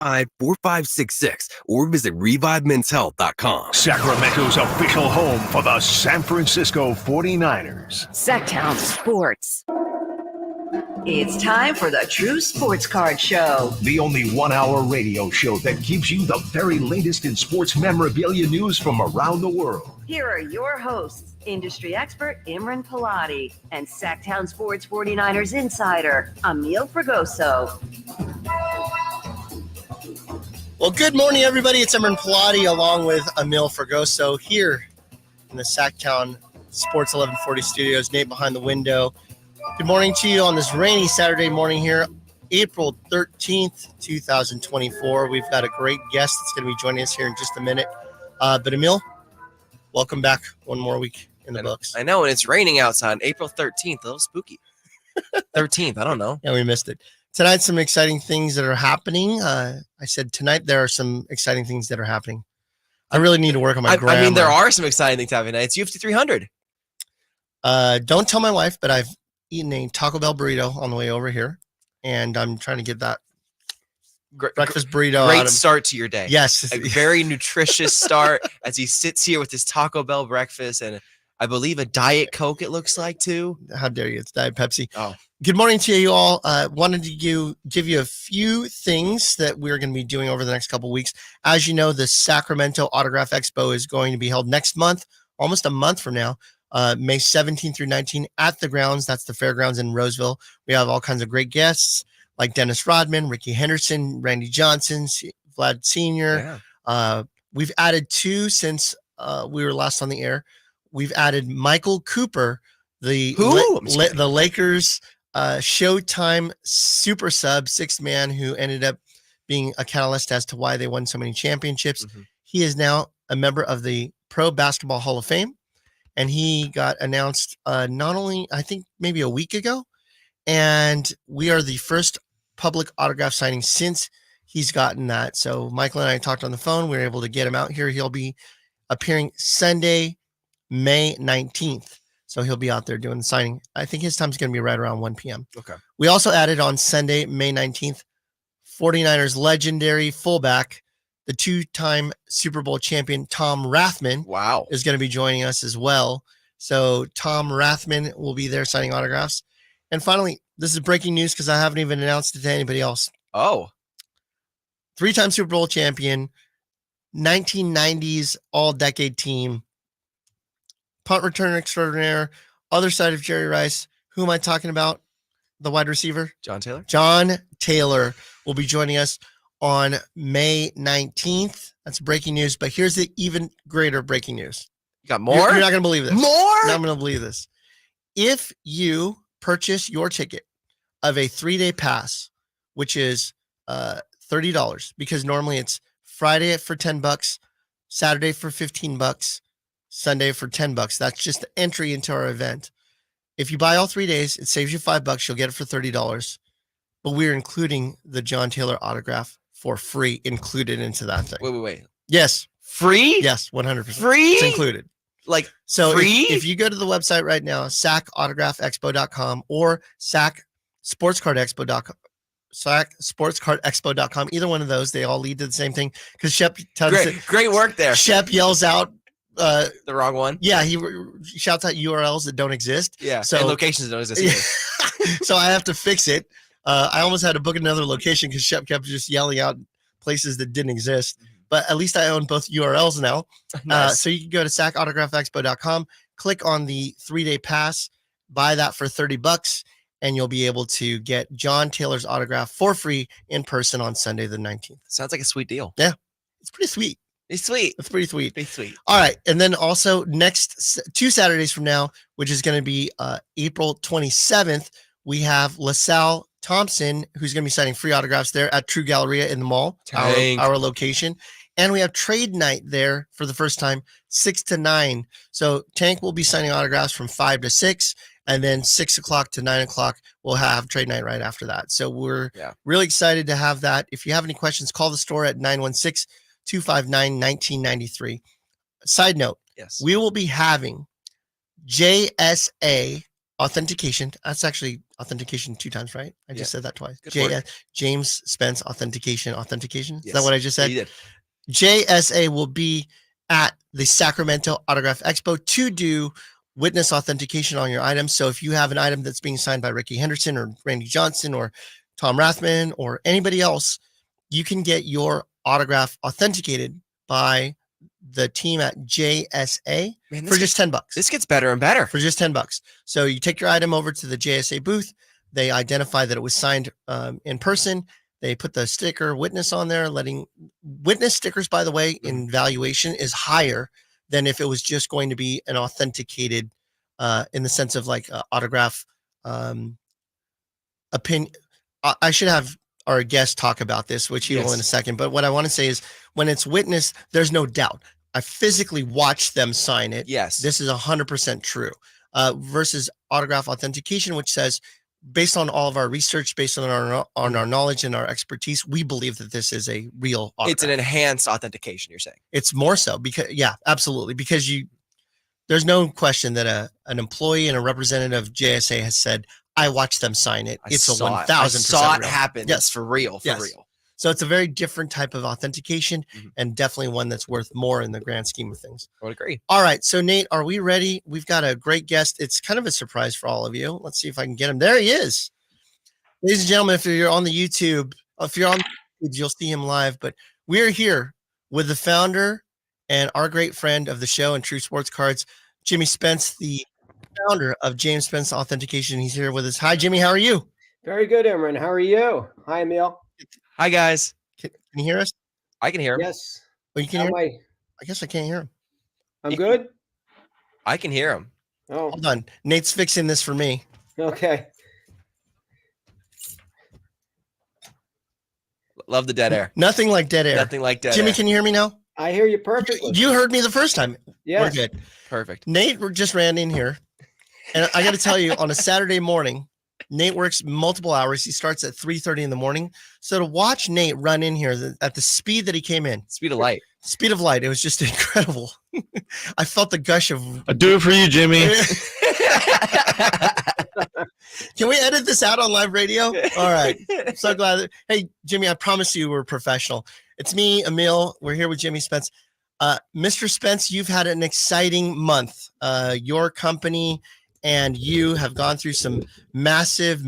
855-4566 or visit ReviveMen'sHealth.com. Sacramento's official home for the San Francisco 49ers. Sacktown Sports. It's time for the True Sports Card Show. The only 1 hour radio show that gives you the very latest in sports memorabilia news from around the world. Here are your hosts, industry expert Imran Pilati and Sacktown Sports 49ers insider Emil Fragoso. Well, good morning, everybody. It's Imran Pilati along with Emil Fragoso here in the Sacktown Sports 1140 studios. Nate behind the window. Good morning to you on this rainy Saturday morning here, April 13th, 2024. We've got a great guest that's going to be joining us here in just a minute. But Emil, welcome back one more week in the books. I know, and it's raining outside. April 13th, a little spooky. 13th, I don't know. Yeah, we missed it. Tonight, some exciting things that are happening. I said tonight there are some exciting things that are happening. I really need to work on my grammar. I mean, there are some exciting things happening tonight. It's UFC 300. Don't tell my wife, but I've eaten a Taco Bell burrito on the way over here, and I'm trying to get that breakfast burrito. Great start to your day. Yes, a very nutritious start as he sits here with his Taco Bell breakfast and I believe a Diet Coke. It looks like too. How dare you? It's Diet Pepsi. Oh, good morning to you all. Wanted to give you a few things that we're going to be doing over the next couple of weeks. As you know, the Sacramento Autograph Expo is going to be held next month, almost a month from now. May 17th through 19th at the grounds. That's the fairgrounds in Roseville. We have all kinds of great guests like Dennis Rodman, Ricky Henderson, Randy Johnson, Vlad Sr. Yeah. We've added two since we were last on the air. We've added Michael Cooper, the Lakers Showtime super sub, sixth man who ended up being a catalyst as to why they won so many championships. Mm-hmm. He is now a member of the Pro Basketball Hall of Fame. And he got announced not only, I think, maybe a week ago. And we are the first public autograph signing since he's gotten that. So Michael and I talked on the phone. We were able to get him out here. He'll be appearing Sunday, May 19th. So he'll be out there doing the signing. I think his time's going to be right around 1 p.m. Okay. We also added on Sunday, May 19th, 49ers legendary fullback, the two-time Super Bowl champion, Tom Rathman, is going to be joining us as well. So Tom Rathman will be there signing autographs. And finally, this is breaking news because I haven't even announced it to anybody else. Oh. Three-time Super Bowl champion, 1990s all-decade team, punt returner extraordinaire, other side of Jerry Rice. Who am I talking about? The wide receiver? John Taylor. John Taylor will be joining us on May 19th. That's breaking news. But here's the even greater breaking news. You got more? You're not going to believe this. More? You're not going to believe this. If you purchase your ticket of a 3-day pass, which is $30, because normally it's Friday for $10, Saturday for $15, Sunday for $10. That's just the entry into our event. If you buy all 3 days, it saves you $5. You'll get it for $30. But we're including the John Taylor autograph for free, included into that thing. Wait. Yes. Free? Yes, 100%. Free? It's included. Like, so free? If you go to the website right now, sacautographexpo.com or sacsportscardexpo.com, sacsportscardexpo.com, either one of those, they all lead to the same thing. Because Shep tells great work there. Shep yells out the wrong one. Yeah, he shouts out URLs that don't exist. Yeah, so and locations that don't exist either. So I have to fix it. I almost had to book another location because Shep kept just yelling out places that didn't exist. But at least I own both URLs now. Nice. So you can go to sacautographexpo.com, click on the 3-day pass, buy that for $30, and you'll be able to get John Taylor's autograph for free in person on Sunday the 19th. Sounds like a sweet deal. Yeah, it's pretty sweet. It's sweet. It's pretty sweet. Pretty sweet. All right. And then also next 2 Saturdays from now, which is going to be April 27th, we have LaSalle Thompson, who's going to be signing free autographs there at True Galleria in the mall, our location. And we have trade night there for the first time, 6 to 9. So Tank will be signing autographs from 5 to 6. And then 6 o'clock to 9 o'clock, we'll have trade night right after that. So we're really excited to have that. If you have any questions, call the store at 916-259-1993. Side note, we will be having JSA Authentication. That's actually authentication 2 times, right? I just Yeah. said that twice. Good work. James Spence Authentication. Authentication. Is that Yes. what I just Yeah, said? you did. JSA will be at the Sacramento Autograph Expo to do witness authentication on your items. So if you have an item that's being signed by Ricky Henderson or Randy Johnson or Tom Rathman or anybody else, you can get your autograph authenticated by the team at JSA Man, for just $10. this gets better and better. For just $10. So you take your item over to the JSA booth. They identify that it was signed in person. They put the sticker witness on there, letting witness stickers, by the way, in valuation is higher than if it was just going to be an authenticated in the sense of like autograph opinion. I should have our guest talk about this, which he will in a Yes. second. But what I want to say is when it's witness, there's no doubt. I physically watched them sign it. Yes. This is 100% true. Versus autograph authentication, which says, based on all of our research, based on our knowledge and our expertise, we believe that this is a real autograph. It's an enhanced authentication, you're saying. It's more so because, yeah, absolutely. Because there's no question that an employee and a representative of JSA has said, I watched them sign it. It's a 1,000% I saw it real. happen. Yes. It's for real. For Yes. real. So it's a very different type of authentication Mhm. and definitely one that's worth more in the grand scheme of things. I would agree. All right. So, Nate, are we ready? We've got a great guest. It's kind of a surprise for all of you. Let's see if I can get him. There he is. Ladies and gentlemen, if you're on the YouTube, you'll see him live. But we're here with the founder and our great friend of the show and True Sports Cards, Jimmy Spence, the founder of James Spence Authentication. He's here with us. Hi, Jimmy. How are you? Very good, Imran. How are you? Hi, Emil. Hi, guys. Can you hear us? I can hear him. Yes. Oh, you can How hear? am I? I guess I can't hear him. I'm good. I can hear him. Oh, Hold on. Nate's fixing this for me. okay. Love the dead air. Nothing like dead air. Nothing like dead Jimmy, air. can you hear me now? I hear you perfectly. You heard me the first time. Yes. We're good. Perfect. Nate just ran in here. And I got to tell you, on a Saturday morning, Nate works multiple hours. He starts at 3:30 in the morning. So to watch Nate run in here at the speed that he came in, Speed of light. speed of light, it was just incredible. I felt the gush of. I do it for you, Jimmy. Can we edit this out on live radio? All right. I'm so glad. Hey, Jimmy, I promise you we're professional. It's me, Emil. We're here with Jimmy Spence. Mr. Spence, you've had an exciting month. Your company and you have gone through some massive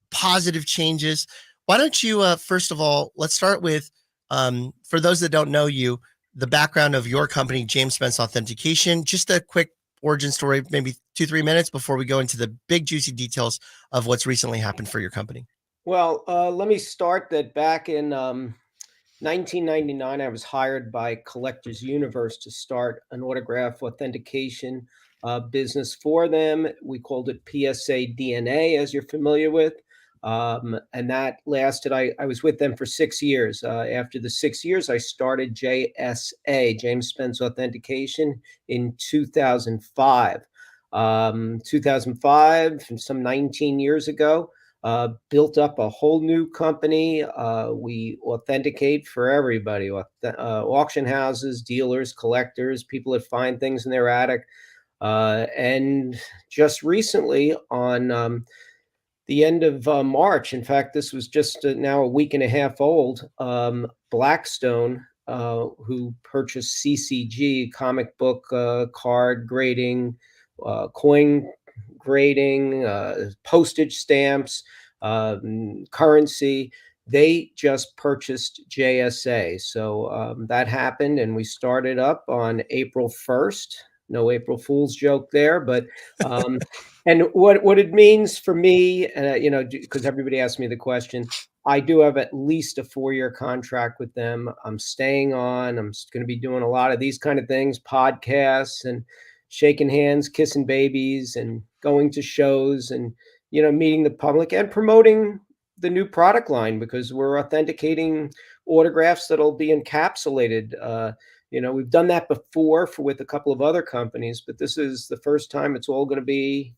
positive changes. Why don't you, first of all, let's start with, for those that don't know you, the background of your company, James Spence Authentication. Just a quick origin story, maybe 2-3 minutes before we go into the big juicy details of what's recently happened for your company. Well, let me start that back in 1999, I was hired by Collectors Universe to start an autograph authentication business for them. We called it PSA DNA, as you're familiar with. And that lasted, I was with them for 6 years. After the 6 years, I started JSA, James Spence Authentication, in 2005. 2005, some 19 years ago, built up a whole new company. We authenticate for everybody, auction houses, dealers, collectors, people that find things in their attic. And just recently on the end of March, in fact, this was just now a week and a half old, Blackstone, who purchased CCG, comic book card grading, coin grading, postage stamps, currency. They just purchased JSA. So that happened, and we started up on April 1st. No April Fool's joke there, but and what it means for me, because everybody asks me the question, I do have at least a 4-year contract with them. I'm staying on. I'm going to be doing a lot of these kind of things, podcasts and shaking hands, kissing babies, and going to shows, and meeting the public and promoting the new product line, because we're authenticating autographs that'll be encapsulated. We've done that before with a couple of other companies, but this is the first time it's all going to be,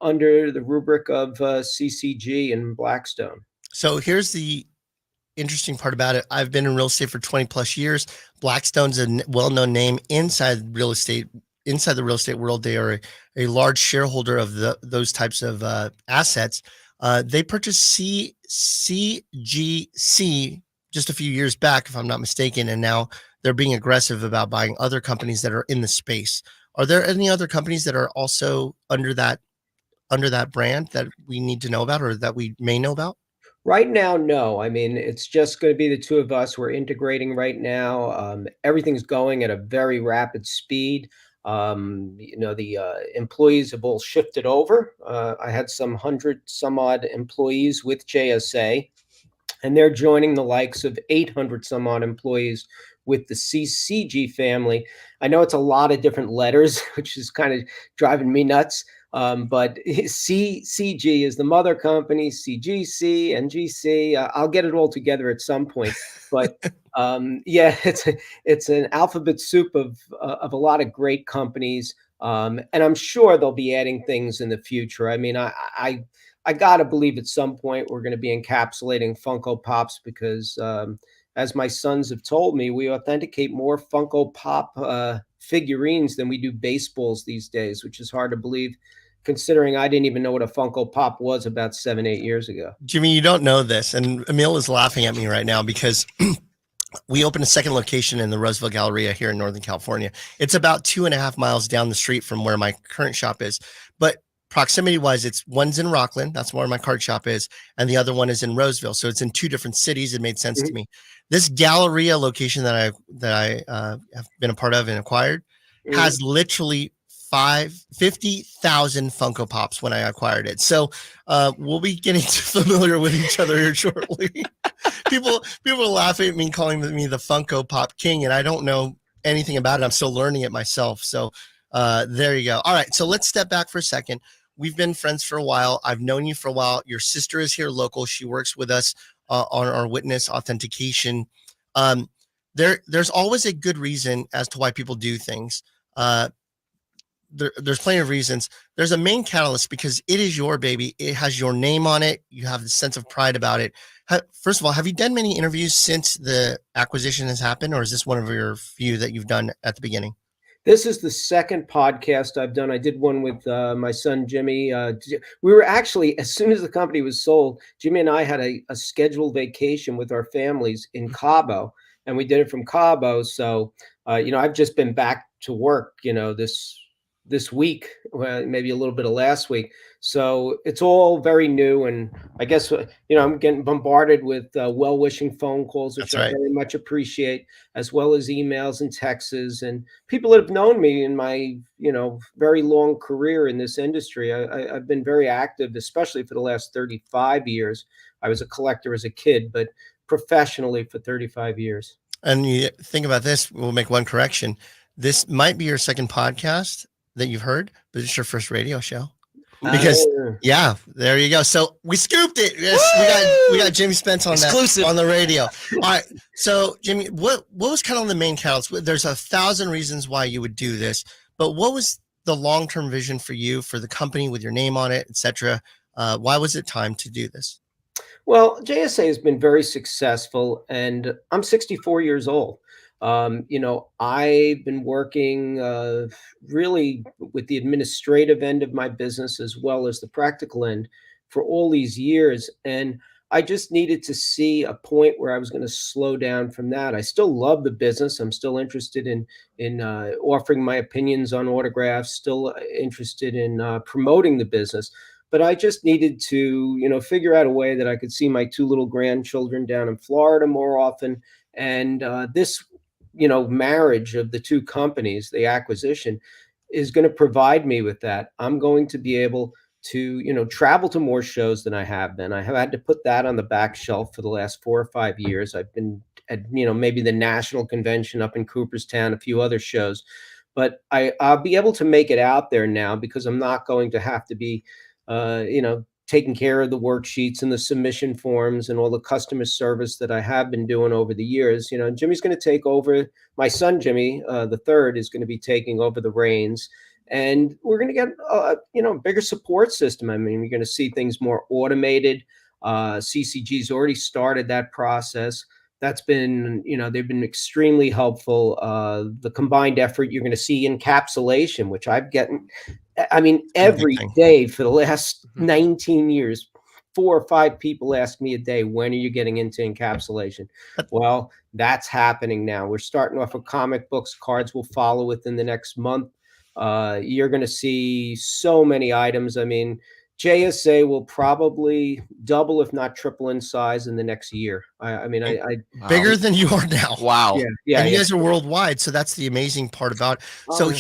under the rubric of CCG and Blackstone. So here's the interesting part about it. I've been in real estate for 20 plus years. Blackstone's a well-known name inside real estate inside the real estate world, they are a large shareholder of those types of assets. They purchased CGC just a few years back, if I'm not mistaken, and now they're being aggressive about buying other companies that are in the space. Are there any other companies that are also under that brand that we need to know about or that we may know about? Right now, no. I mean, it's just going to be the two of us. We're integrating right now. Everything's going at a very rapid speed. The employees have all shifted over. I had some 100 some odd employees with JSA, and they're joining the likes of 800 some odd employees with the CCG family. I know it's a lot of different letters, which is kind of driving me nuts. But CCG is the mother company, CGC, NGC. I'll get it all together at some point. But it's an alphabet soup of a lot of great companies, and I'm sure they'll be adding things in the future. I mean, I gotta believe at some point we're going to be encapsulating Funko Pops because, as my sons have told me, we authenticate more Funko Pop figurines than we do baseballs these days, which is hard to believe considering I didn't even know what a Funko Pop was about 7-8 years ago. Jimmy, you don't know this, and Emil is laughing at me right now because we opened a second location in the Roseville Galleria here in Northern California. It's about 2.5 miles down the street from where my current shop is, but proximity wise, one's in Rockland, that's where my card shop is, and the other one is in Roseville. So it's in two different cities. It made sense to me. This Galleria location that I have been a part of and acquired has literally 50,000 Funko Pops when I acquired it. So we'll be getting familiar with each other here shortly. people are laughing at me, calling me the Funko Pop King, and I don't know anything about it. I'm still learning it myself. So there you go. All right, so let's step back for a second. We've been friends for a while. I've known you for a while. Your sister is here local. She works with us on our witness authentication. There's always a good reason as to why people do things. There's plenty of reasons. There's a main catalyst because it is your baby. It has your name on it. You have the sense of pride about it. First of all, have you done many interviews since the acquisition has happened, or is this one of your few that you've done at the beginning? This is the second podcast I've done. I did one with my son, Jimmy. We were actually, as soon as the company was sold, Jimmy and I had a scheduled vacation with our families in Cabo, and we did it from Cabo. So, I've just been back to work, this week, maybe a little bit of last week. So it's all very new. And I guess, I'm getting bombarded with well-wishing phone calls, which I very much appreciate, as well as emails and texts. And people that have known me in my, very long career in this industry. I've been very active, especially for the last 35 years. I was a collector as a kid, but professionally for 35 years. And you think about this, we'll make one correction. This might be your second podcast that you've heard, but it's your first radio show. Because there you go. So we scooped it. Yes, we got Jimmy Spence on exclusive on the radio. All right. So Jimmy, what was kind of the main catalyst? There's 1,000 reasons why you would do this, but what was the long-term vision for you, for the company with your name on it, etc.? Why was it time to do this? Well, JSA has been very successful, and I'm 64 years old. I've been working really with the administrative end of my business as well as the practical end for all these years. And I just needed to see a point where I was going to slow down from that. I still love the business. I'm still interested in offering my opinions on autographs, still interested in promoting the business. But I just needed to, figure out a way that I could see my two little grandchildren down in Florida more often. And this marriage of the two companies, the acquisition, is going to provide me with that. I'm going to be able to, travel to more shows than I have been. I have had to put that on the back shelf for the last 4 or 5 years. I've been at, maybe the national convention up in Cooperstown, a few other shows, but I'll be able to make it out there now because I'm not going to have to be, taking care of the worksheets and the submission forms and all the customer service that I have been doing over the years. Jimmy's going to take over. My son, Jimmy, the third, is going to be taking over the reins, and we're going to get, a bigger support system. I mean, we're going to see things more automated. CCG's already started that process. That's been, they've been extremely helpful. The combined effort, you're going to see encapsulation, which I've gotten, I mean, It's been a big every thing. day for the last Mhm. 19 years, 4 or 5 people ask me a day, when are you getting into encapsulation? But- Well, that's happening now. We're starting off with comic books. Cards will follow within the next month. You're going to see so many items. I mean, JSA will probably double, if not triple in size in the next year. I mean, I Wow. Bigger than you are now. Wow. yeah, And you yeah. guys are worldwide, so that's the amazing part about. So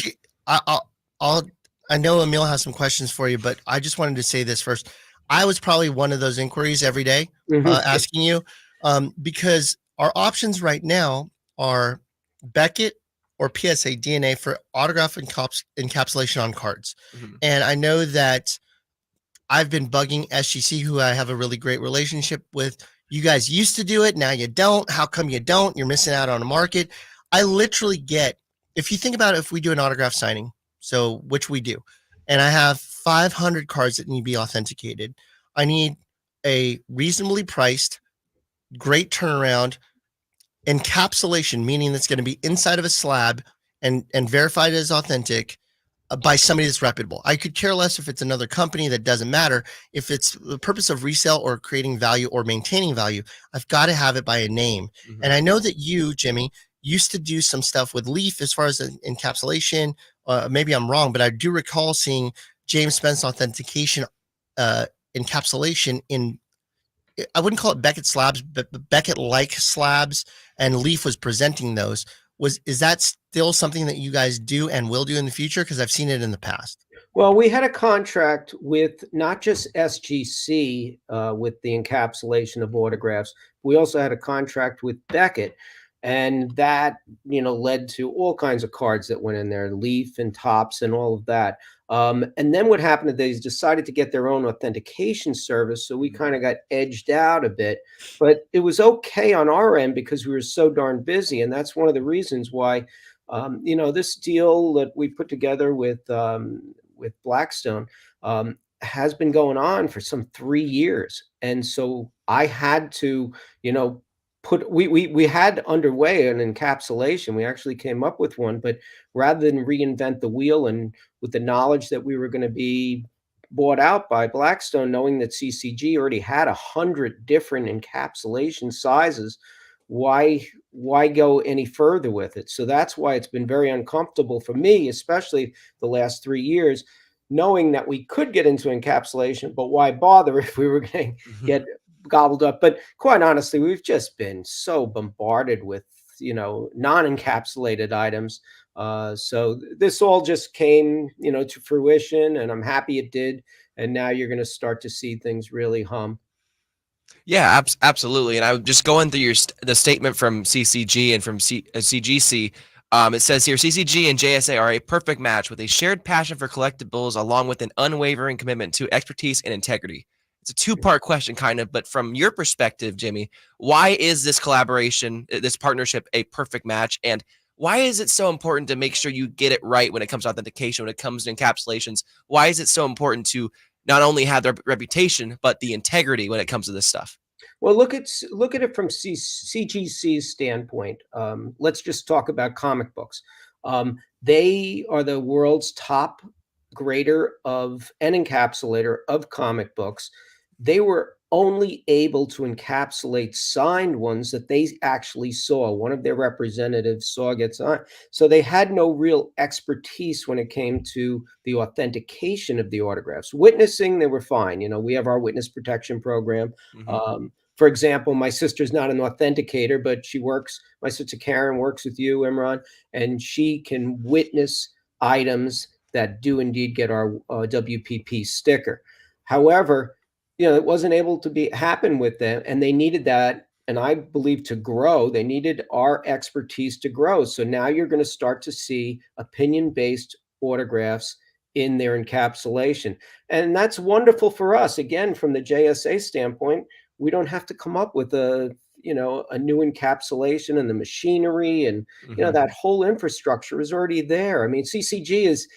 Oh, I know Emil has some questions for you, but I just wanted to say this first. I was probably one of those inquiries every day mhm. asking you because our options right now are Beckett or PSA DNA for autograph encapsulation on cards. Mhm. And I know that I've been bugging SGC, who I have a really great relationship with. You guys used to do it. Now you don't. How come you don't? You're missing out on a market. I literally get, if you think about it, if we do an autograph signing, so which we do, and I have 500 cards that need to be authenticated, I need a reasonably priced, great turnaround encapsulation, meaning that's going to be inside of a slab and verified as authentic by somebody that's reputable. I could care less if it's another company, that doesn't matter. If it's the purpose of resale or creating value or maintaining value, I've got to have it by a name. Mhm. And I know that you, Jimmy, used to do some stuff with Leaf as far as encapsulation. Maybe I'm wrong, but I do recall seeing James Spence authentication encapsulation in, I wouldn't call it Beckett slabs, but Beckett-like slabs, and Leaf was presenting those. Is that still something that you guys do and will do in the future? Because I've seen it in the past. Well, we had a contract with not just SGC with the encapsulation of autographs. We also had a contract with Beckett, and that led to all kinds of cards that went in there, Leaf and Tops and all of that. And then what happened is they decided to get their own authentication service, so we kind of got edged out a bit. But it was okay on our end because we were so darn busy, and that's one of the reasons why this deal that we put together with Blackstone has been going on for some 3 years. And so I had to, we had underway an encapsulation. We actually came up with one, but rather than reinvent the wheel, and with the knowledge that we were going to be bought out by Blackstone, knowing that CCG already had 100 different encapsulation sizes, why go any further with it? So that's why it's been very uncomfortable for me, especially the last 3 years, knowing that we could get into encapsulation, but why bother if we were going to get gobbled up? But quite honestly, we've just been so bombarded with non-encapsulated items. So this all just came to fruition, and I'm happy it did. And now you're going to start to see things really hum. Yeah, absolutely. And I would just going through the statement from CCG and from CGC. It says here, CCG and JSA are a perfect match with a shared passion for collectibles, along with an unwavering commitment to expertise and integrity. It's a two-part question, kind of, but from your perspective, Jimmy, why is this collaboration, this partnership, a perfect match? And why is it so important to make sure you get it right when it comes to authentication, when it comes to encapsulations? Why is it so important to not only have their reputation, but the integrity when it comes to this stuff? Well, look at it from CGC's standpoint. Let's just talk about comic books. They are the world's top grader of and encapsulator of comic books. They were only able to encapsulate signed ones that they actually saw. One of their representatives saw get signed. So they had no real expertise when it came to the authentication of the autographs. Witnessing, they were fine. We have our witness protection program. Mhm. For example, my sister's not an authenticator, but my sister Karen works with you, Imran, and she can witness items that do indeed get our WPP sticker. However, it wasn't able to happen with them, and they needed that. And I believe to grow, they needed our expertise to grow. So now you're going to start to see opinion-based autographs in their encapsulation. And that's wonderful for us. Again, from the JSA standpoint, we don't have to come up with a new encapsulation and the machinery and Mhm. that whole infrastructure is already there. I mean, CCG is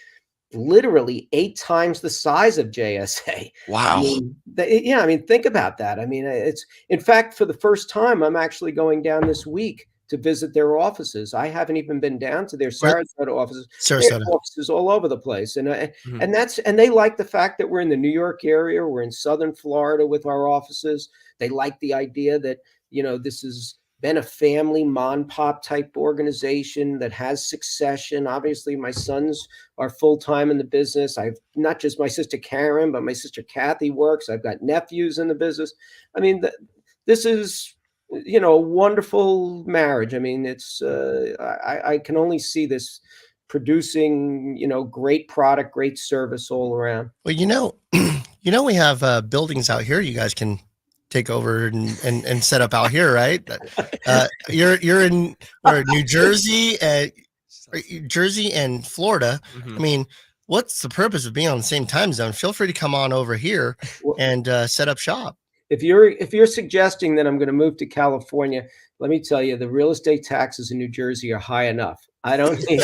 literally 8 times the size of JSA. Wow. I mean, think about that. I mean, it's in fact, for the first time, I'm actually going down this week to visit their offices. I haven't even been down to their Where- Sarasota offices. They have Sarasota. offices all over the place, and Mhm. and they like the fact that we're in the New York area. We're in Southern Florida with our offices. They like the idea that this has been a family mom pop type organization that has succession. Obviously, my sons are full time in the business. I've not just my sister Karen, but my sister Kathy works. I've got nephews in the business. I mean, this is a wonderful marriage. I mean, it's I can only see this producing great product, great service all around. Well, we have buildings out here you guys can take over and set up out here, right? You're in New Jersey, Jersey and Florida. Mhm. I mean, what's the purpose of being on the same time zone? Feel free to come on over here and set up shop. If you're suggesting that I'm going to move to California, let me tell you, the real estate taxes in New Jersey are high enough. I don't need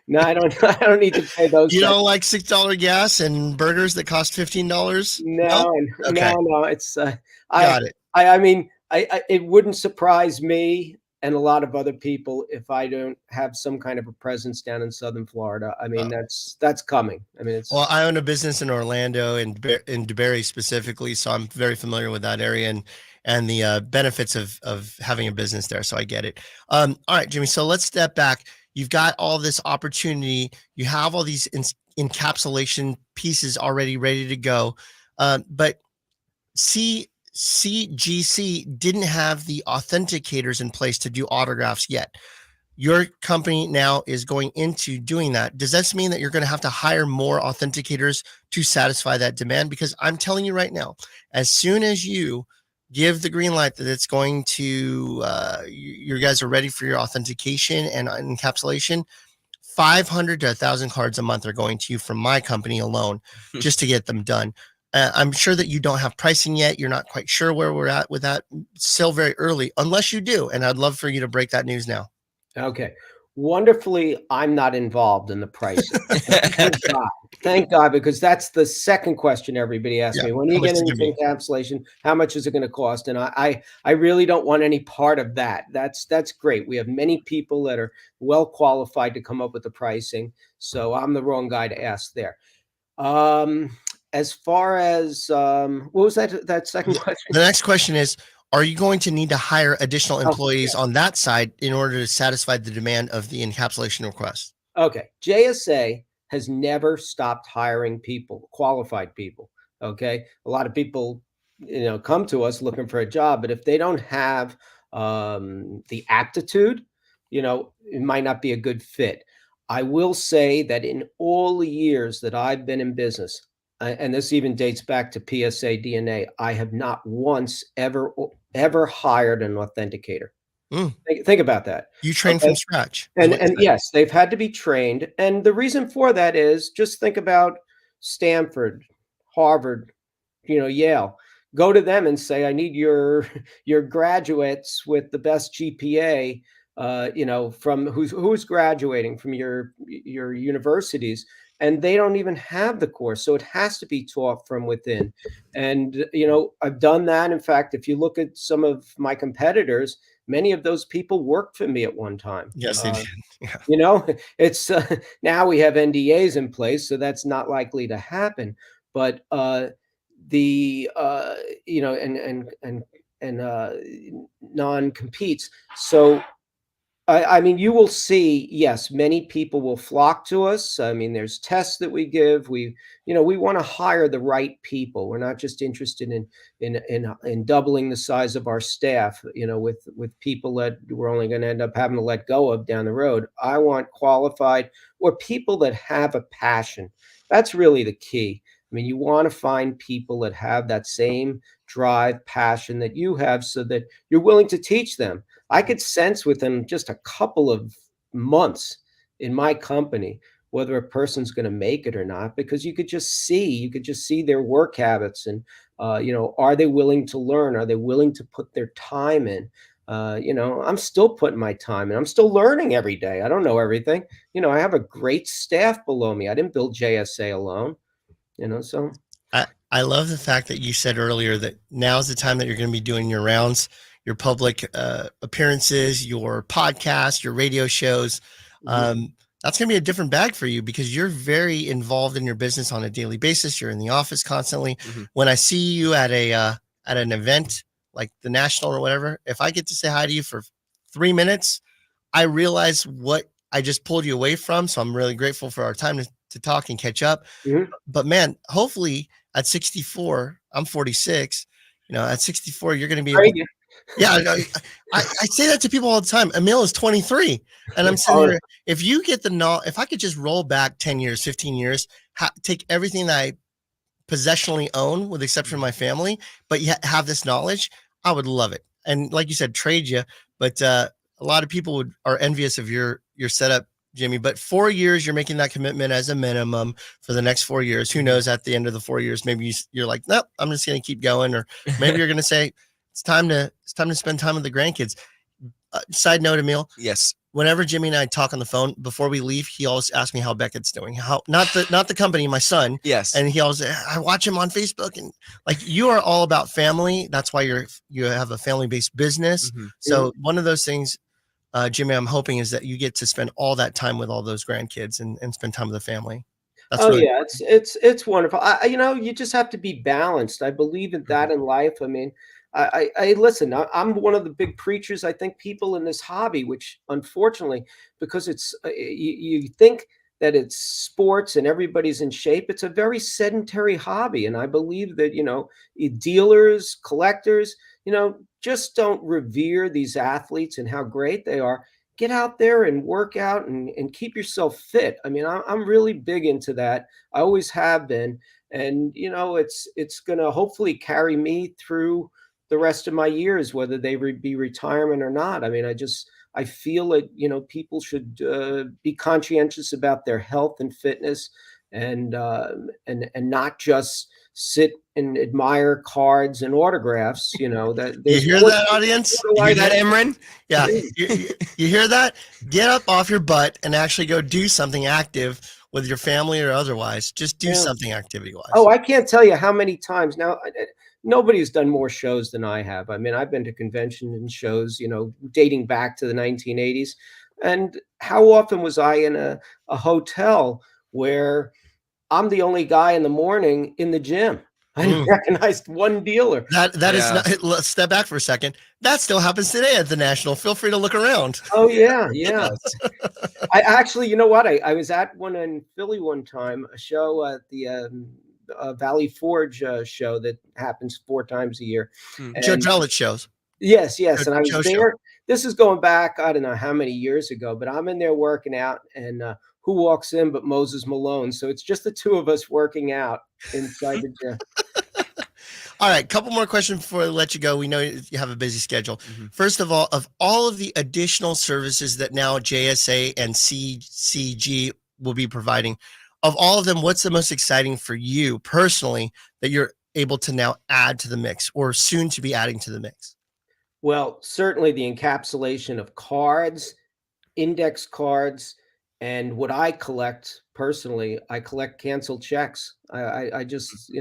no, I don't need to pay those. You don't like $6 gas and burgers that cost $15? No, Okay. no. It's Got it. I mean, it wouldn't surprise me and a lot of other people if I don't have some kind of a presence down in Southern Florida. I mean, that's coming. I mean, it's Well, I own a business in Orlando and in DeBerry specifically, so I'm very familiar with that area and the benefits of having a business there. So I get it. All right, Jimmy. So let's step back. You've got all this opportunity. You have all these encapsulation pieces already ready to go, but CGC didn't have the authenticators in place to do autographs yet. Your company now is going into doing that. Does this mean that you're going to have to hire more authenticators to satisfy that demand? Because I'm telling you right now, as soon as you give the green light that it's going to, you guys are ready for your authentication and encapsulation, 500 to 1,000 cards a month are going to you from my company alone just to get them done. I'm sure that you don't have pricing yet. You're not quite sure where we're at with that. Still very early, unless you do. And I'd love for you to break that news now. okay. Wonderfully, I'm not involved in the pricing. Thank God, because that's the second question everybody asks me. When are you getting into encapsulation? How much is it going to cost? And I really don't want any part of that. That's great. We have many people that are well qualified to come up with the pricing. So I'm the wrong guy to ask there. As far as what was that second question? The next question is, are you going to need to hire additional employees on that side in order to satisfy the demand of the encapsulation request? Okay. JSA has never stopped hiring people, qualified people. Okay. A lot of people, come to us looking for a job, but if they don't have the aptitude, it might not be a good fit. I will say that in all the years that I've been in business, and this even dates back to PSA DNA, I have not once ever hired an authenticator. Think about that. You train from scratch. And yes, they've had to be trained. And the reason for that is just think about Stanford, Harvard, Yale. Go to them and say, I need your graduates with the best GPA, from who's graduating from your universities. And they don't even have the course. So it has to be taught from within. And, I've done that. In fact, if you look at some of my competitors, many of those people worked for me at one time. Yes, they did. Yeah. It's now we have NDAs in place, so that's not likely to happen. But non-competes. So I mean, you will see, yes, many people will flock to us. I mean, there's tests that we give. We want to hire the right people. We're not just interested in doubling the size of our staff, with people that we're only going to end up having to let go of down the road. I want qualified or people that have a passion. That's really the key. I mean, you want to find people that have that same drive, passion that you have so that you're willing to teach them. I could sense within just a couple of months in my company whether a person's going to make it or not, because you could just see their work habits and, are they willing to learn? Are they willing to put their time in? I'm still putting my time and I'm still learning every day. I don't know everything. I have a great staff below me. I didn't build JSA alone, so. I love the fact that you said earlier that now's the time that you're going to be doing your rounds, your public appearances, your podcast, your radio shows. That's going to be a different bag for you because you're very involved in your business on a daily basis. You're in the office constantly. When I see you at an event like the National or whatever, if I get to say hi to you for 3 minutes, I realize what I just pulled you away from. So I'm really grateful for our time to talk and catch up. But man, hopefully at 64, I'm 46, at 64, you're going to be able to, yeah, I say that to people all the time. Emil is 23 and I'm sitting here. If you get if I could just roll back 10 years, 15 years, take everything that I possessionally own with the exception of my family, but you have this knowledge, I would love it. And like you said, trade you, but a lot of people are envious of your setup, Jimmy, but 4 years, you're making that commitment as a minimum for the next 4 years. Who knows, at the end of the 4 years, maybe you're like, nope, I'm just going to keep going. Or maybe you're going to say, it's time to spend time with the grandkids. Side note, Emil. Yes. Whenever Jimmy and I talk on the phone before we leave, he always asks me how Beckett's doing. Not the company, my son. Yes. And he always, I watch him on Facebook, and like, you are all about family. That's why you have a family-based business. So one of those things, Jimmy, I'm hoping is that you get to spend all that time with all those grandkids and spend time with the family. That's yeah, it's wonderful. You just have to be balanced. I believe in that in life. I mean, I listen. I'm one of the big preachers. I think people in this hobby, which unfortunately, because it's you think that it's sports and everybody's in shape, it's a very sedentary hobby. And I believe that dealers, collectors, just don't revere these athletes and how great they are. Get out there and work out and keep yourself fit. I mean, I'm really big into that. I always have been, and it's going to hopefully carry me through the rest of my years, whether they be retirement or not. I mean, I feel that, people should be conscientious about their health and fitness and not just sit and admire cards and autographs, that you hear that, audience? You hear that, Imran? Yeah. you hear that? Get up off your butt and actually go do something active with your family or otherwise. Just do something activity-wise. Oh, I can't tell you how many times now. Nobody's done more shows than I have. I mean, I've been to convention and shows, dating back to the 1980s. And how often was I in a hotel where I'm the only guy in the morning in the gym? I recognized one dealer. That is not, let's step back for a second. That still happens today at the National. Feel free to look around. Oh, yeah. I actually, you know what? I was at one in Philly one time, a show at the Valley Forge show that happens 4 times a year. Joe Drellett shows. Yes. And I was there. This is going back, I don't know how many years ago, but I'm in there working out, and who walks in but Moses Malone? So it's just the two of us working out inside the gym. All right, couple more questions before I let you go. We know you have a busy schedule. First of all of the additional services that now JSA and CCG will be providing, of all of them, what's the most exciting for you personally that you're able to now add to the mix or soon to be adding to the mix? Well, certainly the encapsulation of cards, index cards, and what I collect personally, I collect canceled checks. I just,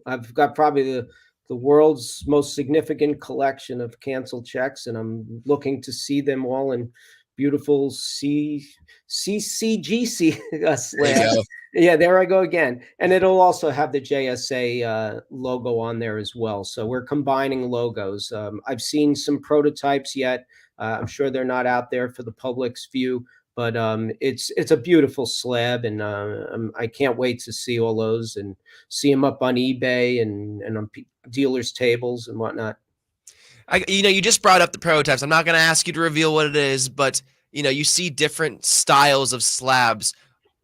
I've got probably the world's most significant collection of canceled checks, and I'm looking to see them all in beautiful CCGC slabs. Yeah, there I go again. And it'll also have the JSA logo on there as well. So we're combining logos. I've seen some prototypes yet. I'm sure they're not out there for the public's view, but it's a beautiful slab, and I can't wait to see all those and see them up on eBay and on dealers' tables and whatnot. You just brought up the prototypes. I'm not going to ask you to reveal what it is, but you see different styles of slabs.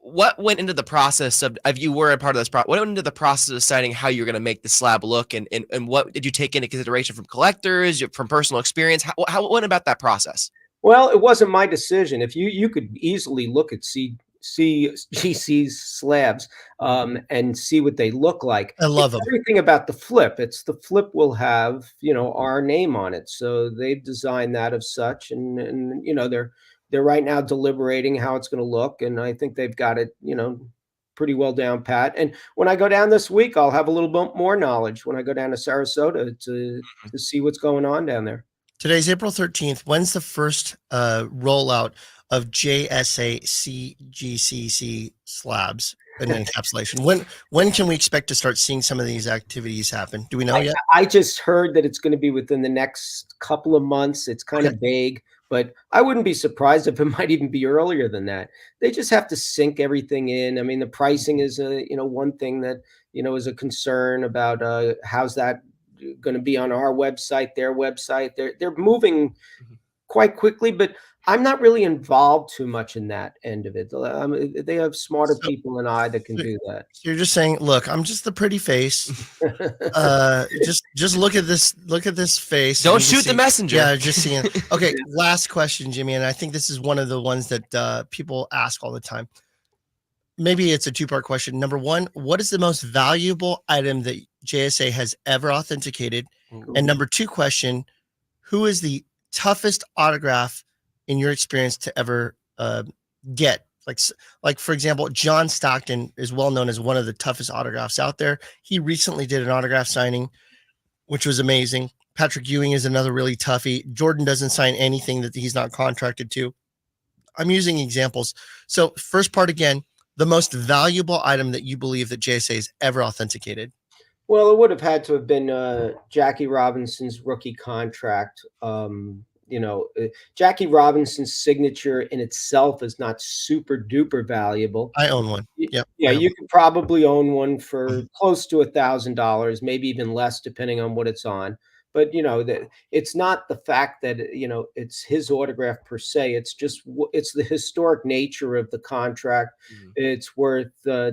What went into the process of, if you were a part of this what went into the process of deciding how you're going to make the slab look, and what did you take into consideration from collectors, from personal experience? How went about that process? Well, it wasn't my decision. If you could easily look at see GC's slabs and see what they look like. I love It's them. everything about the flip. It's the flip will have, our name on it. So they've designed that of such, and they're right now deliberating how it's going to look, and I think they've got it, pretty well down pat. And when I go down this week, I'll have a little bit more knowledge when I go down to Sarasota to see what's going on down there. Today's April 13th. When's the first rollout of JSA CGCC slabs and encapsulation? When can we expect to start seeing some of these activities happen? Do we know yet? I just heard that it's going to be within the next couple of months. It's kind of vague, but I wouldn't be surprised if it might even be earlier than that. They just have to sync everything in. I mean, the pricing is one thing that is a concern about how's that going to be on our website, their website. They're moving quite quickly, but I'm not really involved too much in that end of it. They have smarter people than I that can do that. So you're just saying, look, I'm just the pretty face. Just look at this. Look at this face. Don't shoot the messenger. Yeah, just seeing. Okay, last question, Jimmy, and I think this is one of the ones that people ask all the time. Maybe it's a two-part question. Number one, what is the most valuable item that JSA has ever authenticated? And number two question, who is the toughest autograph in your experience to ever get? Like for example, John Stockton is well known as one of the toughest autographs out there. He recently did an autograph signing, which was amazing. Patrick Ewing is another really toughie. Jordan doesn't sign anything that he's not contracted to. I'm using examples. So first part again, the most valuable item that you believe that JSA has ever authenticated? Well, it would have had to have been Jackie Robinson's rookie contract. Jackie Robinson's signature in itself is not super duper valuable. I own one. Yep. Yeah, you could probably own one for close to $1,000, maybe even less, depending on what it's on. But it's not the fact that it's his autograph per se. It's just it's the historic nature of the contract. It's worth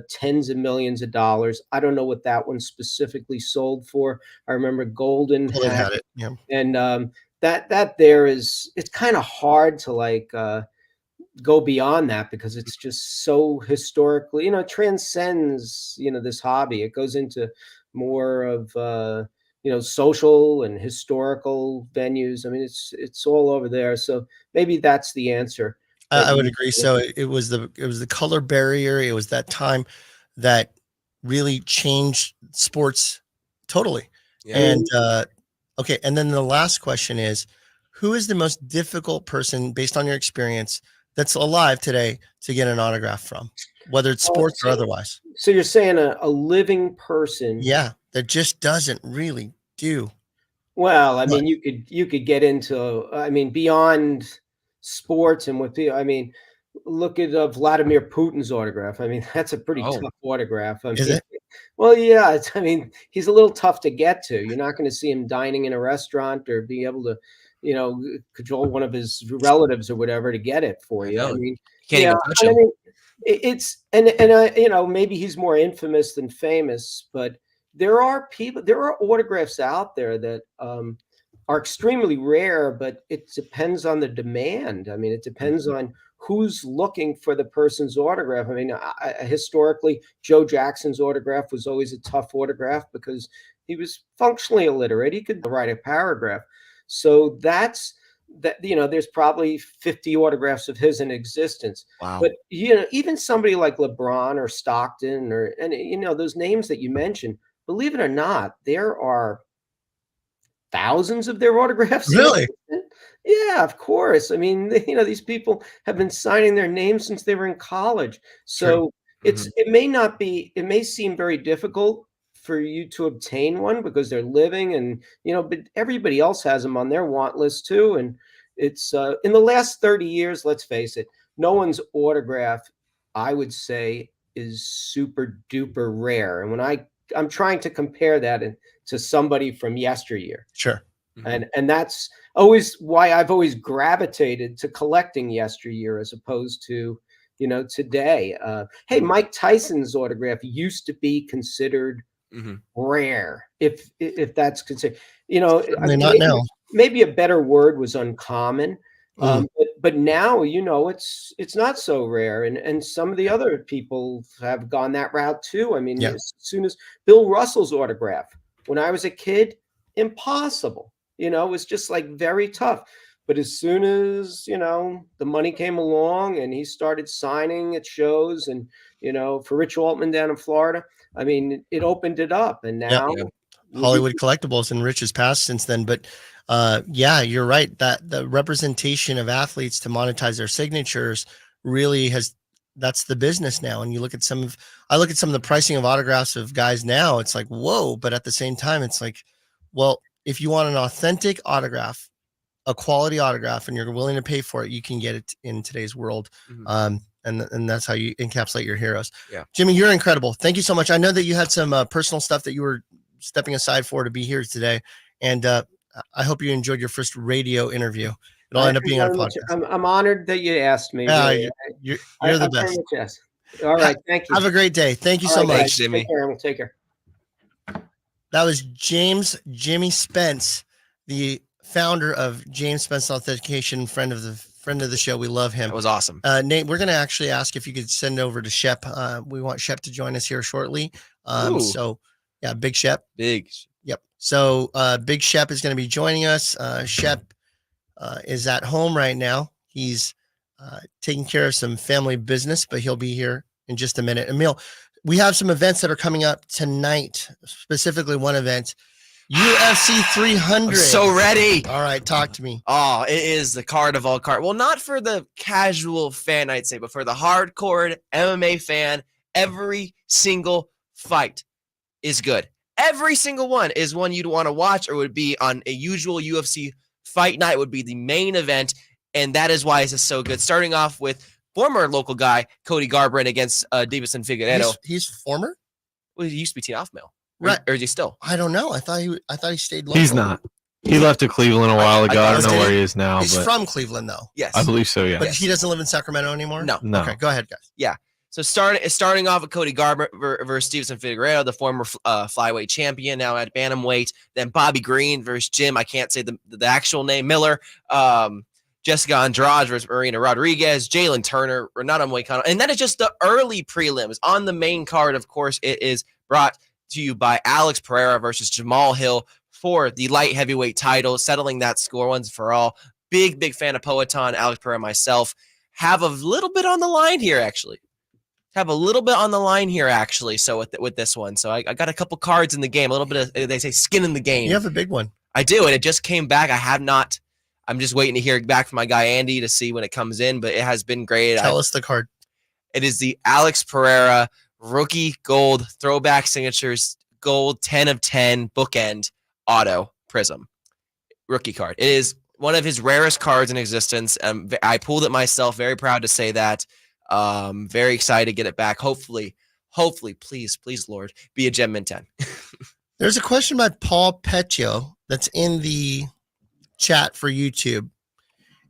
tens of millions of dollars. I don't know what that one specifically sold for. I remember Golden had it. Yeah, and that there is. It's kind of hard to go beyond that because it's just so historically. It transcends this hobby. It goes into more of social and historical venues. I mean, it's all over there. So maybe that's the answer. I would agree. So it was the color barrier. It was that time that really changed sports totally. Yeah. And okay. And then the last question is, who is the most difficult person based on your experience that's alive today to get an autograph from, whether it's sports or otherwise? So you're saying a living person? Yeah. That just doesn't really do. Well, I mean, you could get into, beyond sports and look at Vladimir Putin's autograph. I mean, that's a pretty tough autograph. Is it? Well, yeah. He's a little tough to get to. You're not going to see him dining in a restaurant or be able to, cajole one of his relatives or whatever to get it for you. I mean, can't even touch him. It's maybe he's more infamous than famous, but there are autographs out there that are extremely rare, but it depends on the demand. I mean, it depends on who's looking for the person's autograph. I mean, historically, Joe Jackson's autograph was always a tough autograph because he was functionally illiterate. He could write a paragraph. So that's that. There's probably 50 autographs of his in existence. Wow. But even somebody like LeBron or Stockton those names that you mentioned, believe it or not, there are thousands of their autographs. Really? Yeah, of course. I mean, these people have been signing their names since they were in college. So it may seem very difficult for you to obtain one because they're living and, but everybody else has them on their want list too. And it's in the last 30 years, let's face it, no one's autograph, I would say, is super duper rare. And when I'm trying to compare that to somebody from yesteryear. Sure. And that's always why I've always gravitated to collecting yesteryear as opposed to, today. Hey, Mike Tyson's autograph used to be considered rare, if that's considered, not now. Maybe a better word was uncommon. But now, it's not so rare. And some of the other people have gone that route too. I mean, Yeah. as soon as Bill Russell's autograph, when I was a kid, impossible. It was just like very tough. But as soon as, the money came along and he started signing at shows and, for Rich Altman down in Florida, I mean, it opened it up. And now Hollywood Collectibles, and Rich has passed since then. But yeah, you're right. That the representation of athletes to monetize their signatures really that's the business now. And I look at some of the pricing of autographs of guys now, it's like, whoa. But at the same time, it's like, well, if you want an authentic autograph, a quality autograph, and you're willing to pay for it, you can get it in today's world. And that's how you encapsulate your heroes. Yeah. Jimmy, you're incredible. Thank you so much. I know that you had some personal stuff that you were stepping aside for to be here today. And I hope you enjoyed your first radio interview. It'll end up being on a podcast. I'm honored that you asked me. Yeah, really. you're the best. Yes. All right. Thank you. Have a great day. Thank you All so right, much. guys. Jimmy. Take care. That was Jimmy Spence, the founder of James Spence Authentication, friend of the show. We love him. That was awesome. Nate, we're going to actually ask if you could send over to Shep. We want Shep to join us here shortly. Ooh. So yeah, Big Shep. Big. Yep. So Big Shep is going to be joining us. Shep is at home right now. He's taking care of some family business, but he'll be here in just a minute. Emil, we have some events that are coming up tonight, specifically one event, UFC 300. I'm so ready. All right, talk to me. Oh, it is the card of all cards. Well, not for the casual fan, I'd say, but for the hardcore MMA fan, every single fight is good. Every single one is one you'd want to watch, or would be on a usual UFC fight night, would be the main event, and that is why this is so good. Starting off with former local guy Cody Garbrandt against Davison Figueiredo. He's former? Well, he used to be Teen Off-Mail. Right. Or is he still? I don't know. I thought he stayed local. He's not. He left to Cleveland a while ago. I don't know where he is now, He's but from Cleveland, though. Yes. I believe so. Yeah. But he doesn't live in Sacramento anymore? No. No. Okay, go ahead, guys. So starting off with Cody Garbrandt versus Davison Figueiredo, the former flyweight champion, now at bantamweight. Then Bobby Green versus Jim. I can't say the actual name. Miller. Jessica Andrade versus Marina Rodriguez. Jalen Turner. Renato Moicano. And that is just the early prelims. On the main card, of course, it is brought to you by Alex Pereira versus Jamal Hill for the light heavyweight title, settling that score once for all. Big fan of Poatan, Alex Pereira, myself. Have a little bit on the line here, actually. So with this one, so I got a couple cards in the game, a little bit of, they say, skin in the game. You have a big one. I do, and it just came back. I have not. I'm just waiting to hear back from my guy Andy to see when it comes in, but it has been great. Tell us the card. It is the Alex Pereira rookie gold throwback signatures gold 10 of 10 bookend auto prism rookie card. It is one of his rarest cards in existence. I pulled it myself. Very proud to say that. Very excited to get it back. Hopefully, please, Lord, be a Gem Mint 10. There's a question by Paul Petio that's in the chat for YouTube.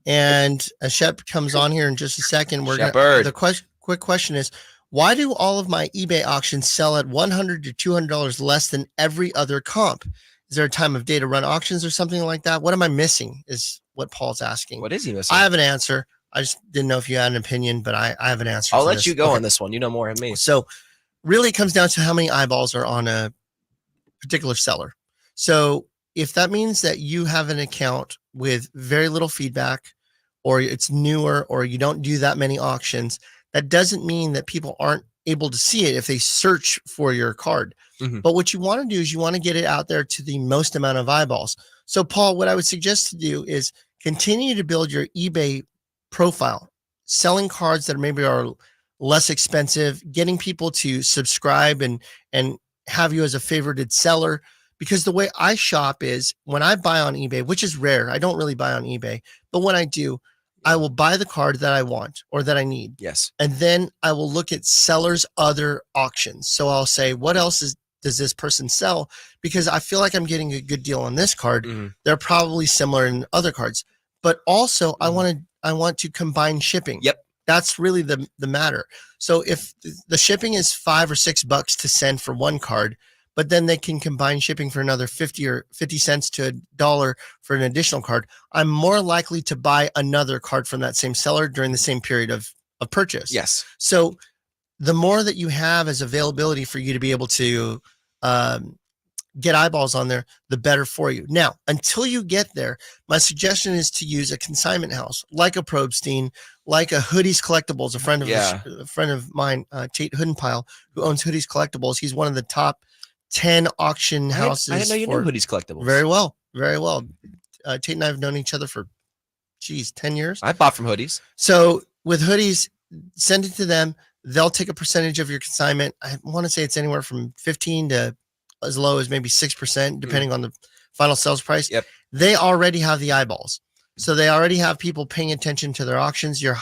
And as Shep comes on here in just a second, the quick question is, why do all of my eBay auctions sell at $100 to $200 less than every other comp? Is there a time of day to run auctions or something like that? What am I missing is what Paul's asking. What is he missing? I have an answer. I just didn't know if you had an opinion, but I have an answer. I'll let you go on this one. You know more than me. So really it comes down to how many eyeballs are on a particular seller. So if that means that you have an account with very little feedback, or it's newer, or you don't do that many auctions, that doesn't mean that people aren't able to see it if they search for your card. Mm-hmm. But what you want to do is you want to get it out there to the most amount of eyeballs. So Paul, what I would suggest to do is continue to build your eBay profile, selling cards that maybe are less expensive, getting people to subscribe and have you as a favorited seller. Because the way I shop is when I buy on eBay, which is rare, I don't really buy on eBay, but when I do, I will buy the card that I want or that I need. Yes. And then I will look at sellers' other auctions. So I'll say, what else does this person sell? Because I feel like I'm getting a good deal on this card. Mm-hmm. They're probably similar in other cards. But also I want to combine shipping. Yep. That's really the matter. So if the shipping is $5 or $6 to send for one card, but then they can combine shipping for another 50 or 50 cents to $1 for an additional card, I'm more likely to buy another card from that same seller during the same period of purchase. Yes. So the more that you have as availability for you to be able to get eyeballs on there, the better for you. Now, until you get there, my suggestion is to use a consignment house like a Probstein, like a Hoodies Collectibles, a friend of mine, Tate Hoodenpile, who owns Hoodies Collectibles. He's one of the top 10 auction houses. I didn't know you knew Hoodies Collectibles. Very well. Very well. Tate and I have known each other for, 10 years. I bought from Hoodies. So with Hoodies, send it to them. They'll take a percentage of your consignment. I want to say it's anywhere from 15 to as low as maybe 6%, depending on the final sales price. Yep. They already have the eyeballs. So they already have people paying attention to their auctions. You're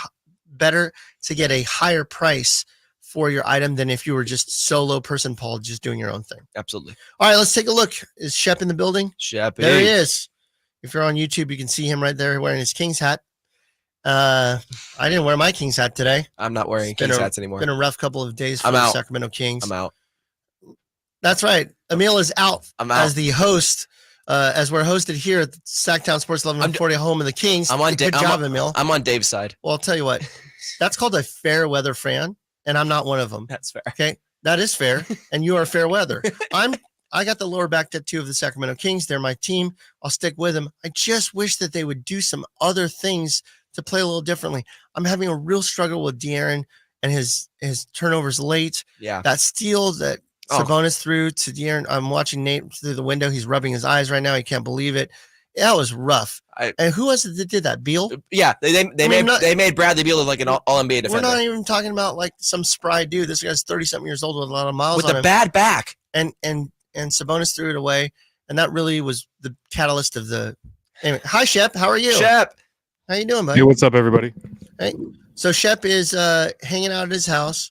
better to get a higher price for your item than if you were just solo person, Paul, just doing your own thing. Absolutely. All right, let's take a look. Is Shep in the building? Shep. There he is. If you're on YouTube, you can see him right there wearing his King's hat. I didn't wear my King's hat today. I'm not wearing King's hats anymore. Been a rough couple of days for I'm the out. Sacramento Kings. I'm out. That's right. Emil is out, I'm out. as the host, as we're hosted here at Sacktown Sports 1140, home of the Kings. I'm on Good job, Emil. I'm on Dave's side. Well, I'll tell you what. That's called a fair weather fan, and I'm not one of them. That's fair. Okay, that is fair, and you are fair weather. I got the lower back tattoo of the Sacramento Kings. They're my team. I'll stick with them. I just wish that they would do some other things to play a little differently. I'm having a real struggle with De'Aaron and his turnovers late. Yeah. That steal that Sabonis threw to De'Aaron. I'm watching Nate through the window. He's rubbing his eyes right now. He can't believe it. That was rough. And who was it that did that? Beal? Yeah, they made Bradley Beal look like an all NBA defender. We're not even talking about like some spry dude. This guy's 30-something years old with a lot of miles with on a him. bad back. And Sabonis threw it away, and that really was the catalyst of the. Anyway, hi Shep, how are you? Shep, how you doing, buddy? Hey, what's up, everybody? Hey, so Shep is hanging out at his house,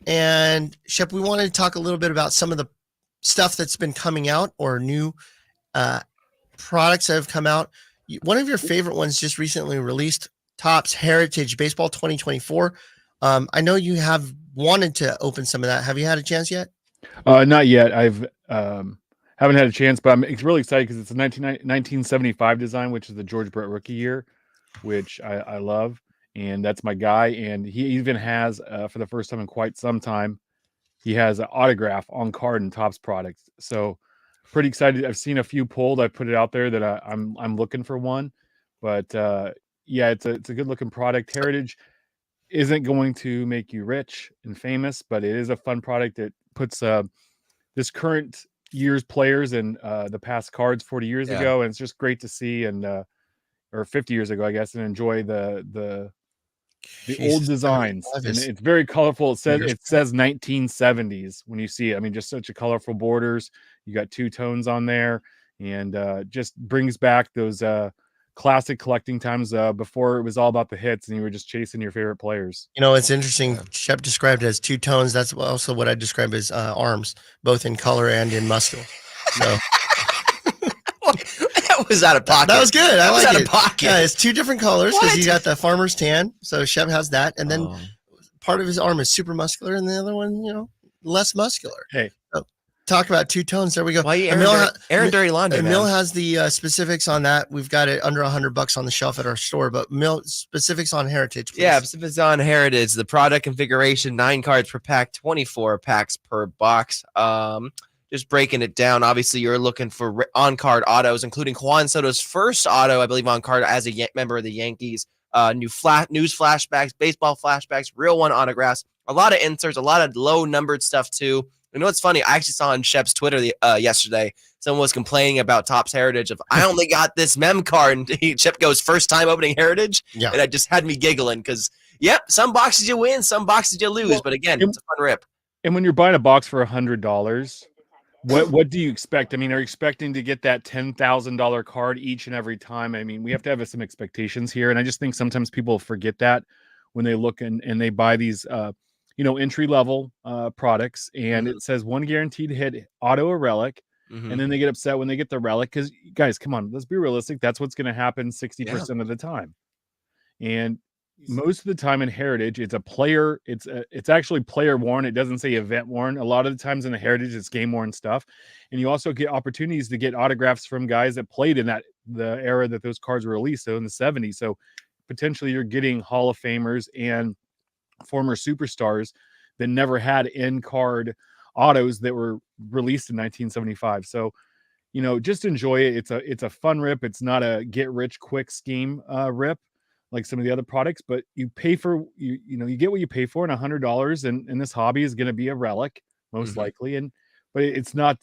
and Shep, we wanted to talk a little bit about some of the stuff that's been coming out or new products that have come out. One of your favorite ones just recently released, Topps Heritage Baseball 2024. I know you have wanted to open some of that. Have you had a chance yet? Not yet. I've haven't had a chance, but I'm really excited because it's a 1975 design, which is the George Brett rookie year, which I love, and that's my guy. And he even has, for the first time in quite some time, he has an autograph on card and Topps products. So pretty excited. I've seen a few pulled. I put it out there that I'm looking for one, but yeah, it's a good looking product. Heritage isn't going to make you rich and famous, but it is a fun product that puts this current year's players in the past cards 40 years ago, and it's just great to see, and or 50 years ago, I guess, and enjoy the old designs. And it's very colorful. It says 1970s when you see it. I mean, just such a colorful borders. You got two tones on there, and just brings back those classic collecting times before it was all about the hits and you were just chasing your favorite players. You know, it's interesting. Shep described it as two tones. That's also what I describe as arms, both in color and in muscle. So that was out of pocket. That was good. I like out it. of pocket. Yeah, it's two different colors because you got the farmer's tan. So Shep has that, and then part of his arm is super muscular, and the other one, you know, less muscular. Hey. Talk about two tones. There we go. Why you Aaron Dirty Laundry? Emil has the specifics on that. We've got it under $100 on the shelf at our store. But Emil, specifics on Heritage, please. Yeah, specifics on Heritage. The product configuration: 9 cards per pack, 24 packs per box. Just breaking it down. Obviously, you're looking for on-card autos, including Juan Soto's first auto, I believe, on card as a member of the Yankees. News flashbacks, baseball flashbacks, real one autographs. A lot of inserts, a lot of low-numbered stuff too. You know what's funny? I actually saw on Shep's Twitter yesterday, someone was complaining about Topps Heritage of, I only got this mem card. And Shep goes, first time opening Heritage. Yeah. And I just had me giggling because, some boxes you win, some boxes you lose. But again, it's a fun rip. And when you're buying a box for $100, what do you expect? I mean, are you expecting to get that $10,000 card each and every time? I mean, we have to have some expectations here. And I just think sometimes people forget that when they look and they buy these entry-level products, and it says one guaranteed hit, auto or relic, and then they get upset when they get the relic because, guys, come on, let's be realistic. That's what's going to happen 60% of the time. And most of the time in Heritage, it's a player. It's actually player worn. It doesn't say event worn. A lot of the times in the Heritage, it's game worn stuff, and you also get opportunities to get autographs from guys that played in the era that those cards were released. So in the 70s, so potentially you're getting Hall of Famers and former superstars that never had end card autos that were released in 1975. So, just enjoy it. It's a fun rip. It's not a get rich quick scheme rip like some of the other products, but you pay for you get what you pay for, and $100 in this hobby is going to be a relic most likely. But it's not.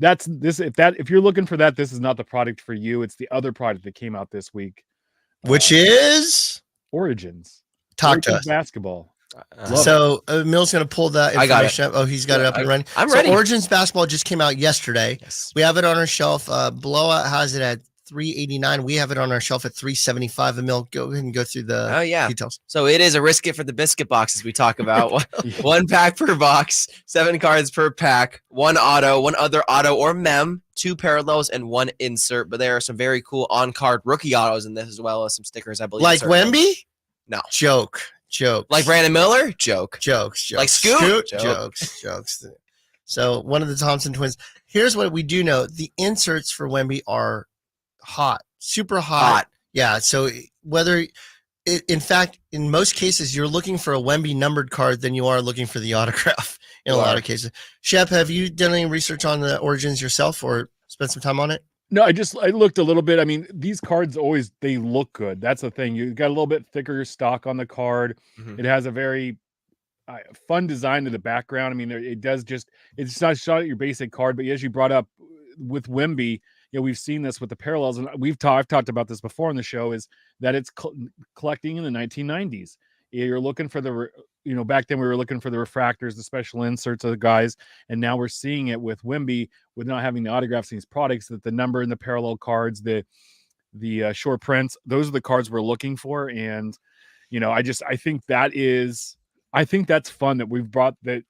If you're looking for that, this is not the product for you. It's the other product that came out this week, which is Origins. Talk to Origins us. Basketball. So Mill's going to pull that I got it. information up. Oh, he's got it up and running. I'm so ready. Origins Basketball just came out yesterday. Yes. We have it on our shelf. Blowout has it at $389. We have it on our shelf at $375. Emil, go ahead and go through the details. So it is a risk it for the biscuit boxes we talk about. One pack per box, 7 cards per pack, 1 auto, 1 other auto or mem, 2 parallels, and 1 insert. But there are some very cool on-card rookie autos in this, as well as some stickers, I believe. Like Wemby? No. Joke. Like Brandon Miller? Jokes. Like Scoot? Jokes. So one of the Thompson twins. Here's what we do know. The inserts for Wemby are hot, super hot. Yeah. So in fact, in most cases, you're looking for a Wemby numbered card than you are looking for the autograph in a lot of cases. Shep, have you done any research on the Origins yourself or spent some time on it? No, I looked a little bit. I mean, these cards they look good. That's the thing. You got a little bit thicker stock on the card. It has a very fun design to the background. I mean, it's not shot at your basic card, but as you brought up with Wemby, we've seen this with the parallels, and I've talked about this before on the show, is that it's collecting in the 1990s. You're looking for back then we were looking for the refractors, the special inserts of the guys, and now we're seeing it with Wemby, with not having the autographs in these products, that the number and the parallel cards, the short prints, those are the cards we're looking for. And I think that's fun that we've brought that,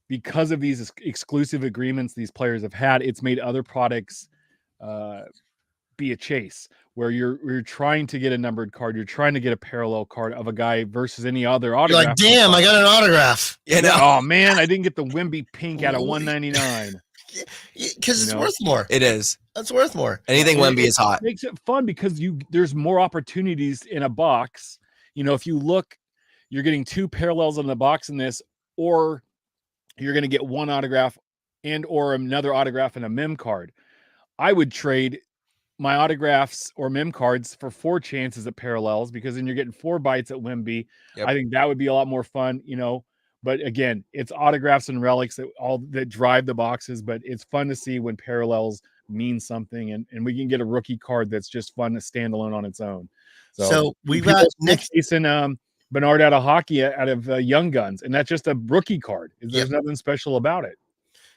because of these exclusive agreements these players have had. It's made other products be a chase, where you're trying to get a numbered card, you're trying to get a parallel card of a guy versus any other autograph. You're like, damn, I got an autograph. Oh man, I didn't get the Wemby pink out of $199. Because it's worth more. It is. That's worth more. Anything Wemby is hot. It makes it fun because there's more opportunities in a box. If you look, you're getting 2 parallels in the box in this, or you're going to get 1 autograph and or another autograph and a mem card. I would trade my autographs or mem cards for 4 chances at parallels, because then you're getting 4 bites at Wemby. Yep. I think that would be a lot more fun, But again, it's autographs and relics that drive the boxes. But it's fun to see when parallels mean something, and we can get a rookie card that's just fun to stand alone on its own. So we got next Jason Bernard out of hockey, out of Young Guns, and that's just a rookie card. There's nothing special about it.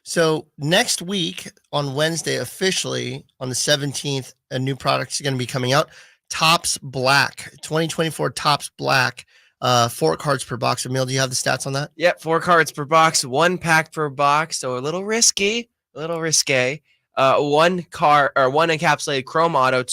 So next week on Wednesday, officially on the 17th, a new product is going to be coming out. Topps Black, 2024 Topps Black, 4 cards per box. Emil, do you have the stats on that? Yep, 4 cards per box, 1 pack per box, so a little risky, a little risque. 1 card or 1 encapsulated chrome auto,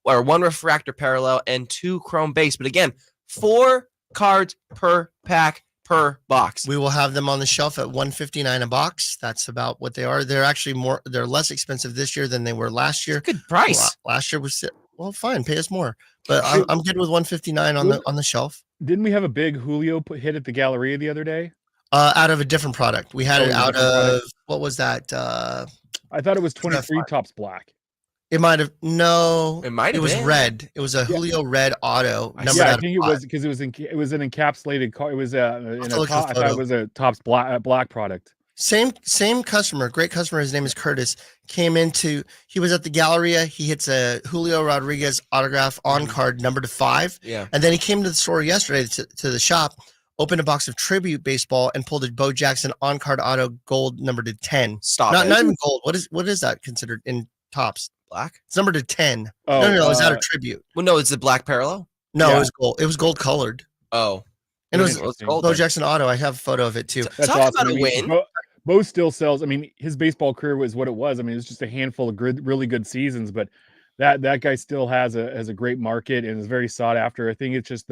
1 refractor parallel, and 2 chrome base. But again, 4 cards per pack per box. We will have them on the shelf at $159 a box. That's about what they are. They're actually they're less expensive this year than they were last year. Good price. Last year was, well, fine, pay us more. But I'm good with $159 on the shelf. Didn't we have a big Julio hit at the Galleria the other day? Out of a different product. We had it out of, what was that? I thought it was 23 Topps Black. It might have, no. It might have It was been. red. It was a Julio red auto. I think it was because it was an encapsulated car. It was I thought it was a Topps black product. Same customer, great customer. His name is Curtis. He was at the Galleria. He hits a Julio Rodriguez autograph on card number to 5. Yeah. And then he came to the store yesterday to the shop, opened a box of tribute baseball, and pulled a Bo Jackson on card auto gold number to 10. Not even gold. What is that considered in Topps? Black? It's number to 10. No, it's not a tribute. Well, no, it's the black parallel. No, Yeah. It was gold. It was gold colored. Oh, And it was Interesting. gold. Bo Jackson auto. I have a photo of it too. That's Talk awesome. about a I mean, win. Bo still sells. I mean, his baseball career was what it was. I mean, it was just a handful of really good seasons, but that guy still has a great market and is very sought after. I think it's just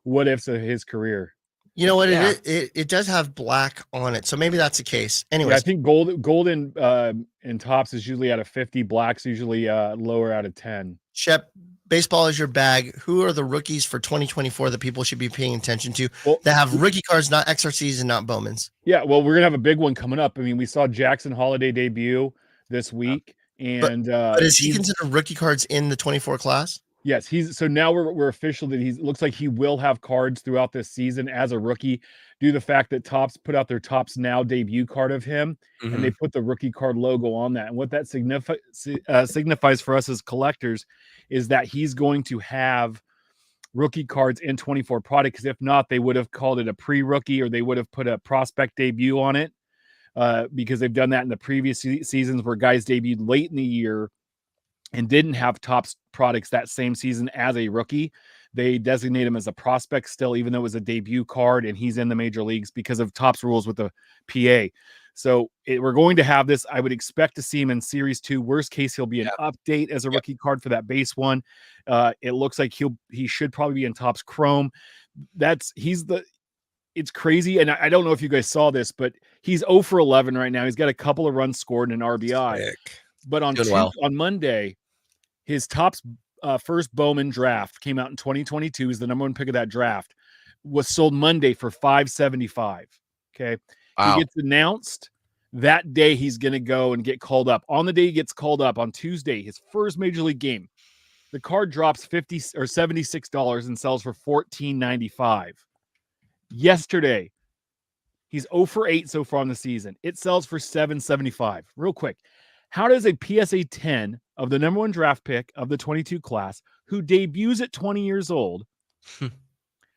what ifs of his career. You know what? Yeah. It does have black on it, so maybe that's the case. Yeah, I Anyways, think gold and tops is usually out of 50. Black's usually lower out of 10. Shep, baseball is your bag. Who are the rookies for 2024 that people should be paying attention to Well, that have rookie cards, not XRCs and not Bowmans? yeah, well, we're gonna have a big one coming up. I mean, we saw Jackson Holiday debut this week, and But is he considered rookie cards in the 24 class? yes, so now we're official that looks like he will have cards throughout this season as a rookie, due to the fact that Topps put out their Topps Now debut card of him, and they put the rookie card logo on that. And what that signifies for us as collectors is that he's going to have rookie cards in 24 product, because if not, they would have called it a pre-rookie, or they would have put a prospect debut on it, because they've done that in the previous seasons where guys debuted late in the year and didn't have Topps products that same season as a rookie. They designate him as a prospect still, even though it was a debut card and he's in the major leagues because of Topps rules with the PA. So we're going to have this. I would expect to see him in Series 2. Worst case, he'll be an update as a rookie card for that base one. It looks like he should probably be in Topps Chrome. It's crazy. And I don't know if you guys saw this, but he's 0 for 11 right now. He's got a couple of runs scored and an RBI. Sick. But on Monday, his Topps first Bowman draft came out in 2022. Is the number one pick of that draft. Was sold Monday for $575. Okay, Wow. He gets announced that day. He's going to go and get called up. On the day he gets called up on Tuesday, his first major league game, the card drops $50 or $76 and sells for $14.95. Yesterday, he's 0 for 8 so far in the season. It sells for $775. Real quick. How does a PSA 10 of the number one draft pick of the 22 class, who debuts at 20 years old,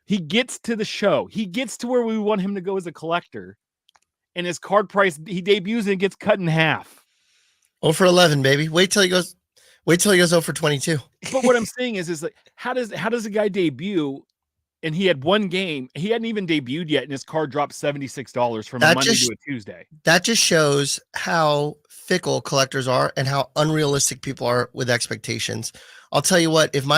he gets to the show, he gets to where we want him to go as a collector, and his card price, he debuts and gets cut in half. 0 for 11, baby. Wait till he goes 0 for 22. But what I'm saying is like, how does a guy debut, and he had one game, he hadn't even debuted yet, and his card dropped $76 from a Monday to a Tuesday. That just shows how fickle collectors are and how unrealistic people are with expectations. I'll tell you what, if an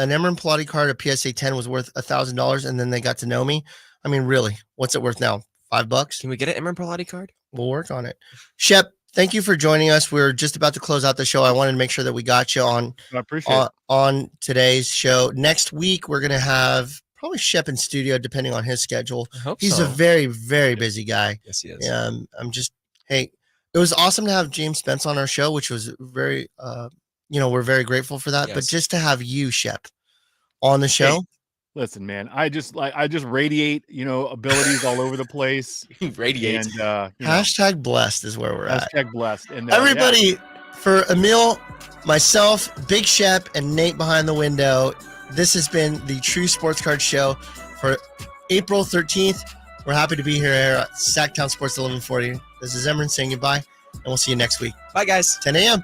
Emran Pilati card, a PSA 10, was worth $1,000 and then they got to know me, I mean, really, what's it worth now? $5? Can we get an Emran Pilati card? We'll work on it. Shep, thank you for joining us. We're just about to close out the show. I wanted to make sure that we got you on I appreciate it. On today's show. Next week, we're going to have probably Shep in studio, depending on his schedule. I hope He's so. a very, very busy guy. Yes, he is. It was awesome to have James Spence on our show, which was very, we're very grateful for that. But Yes. just to have you, Shep, on the show. Hey, listen, man, I just radiate, abilities all over the place. Radiates. And Hashtag blessed is where we're at. hashtag blessed. And Everybody, for Emil, myself, Big Shep, and Nate behind the window, this has been the True Sports Card Show for April 13th. We're happy to be here at Sacktown Sports 1140. This is Emran saying goodbye, and we'll see you next week. Bye, guys. 10 a.m.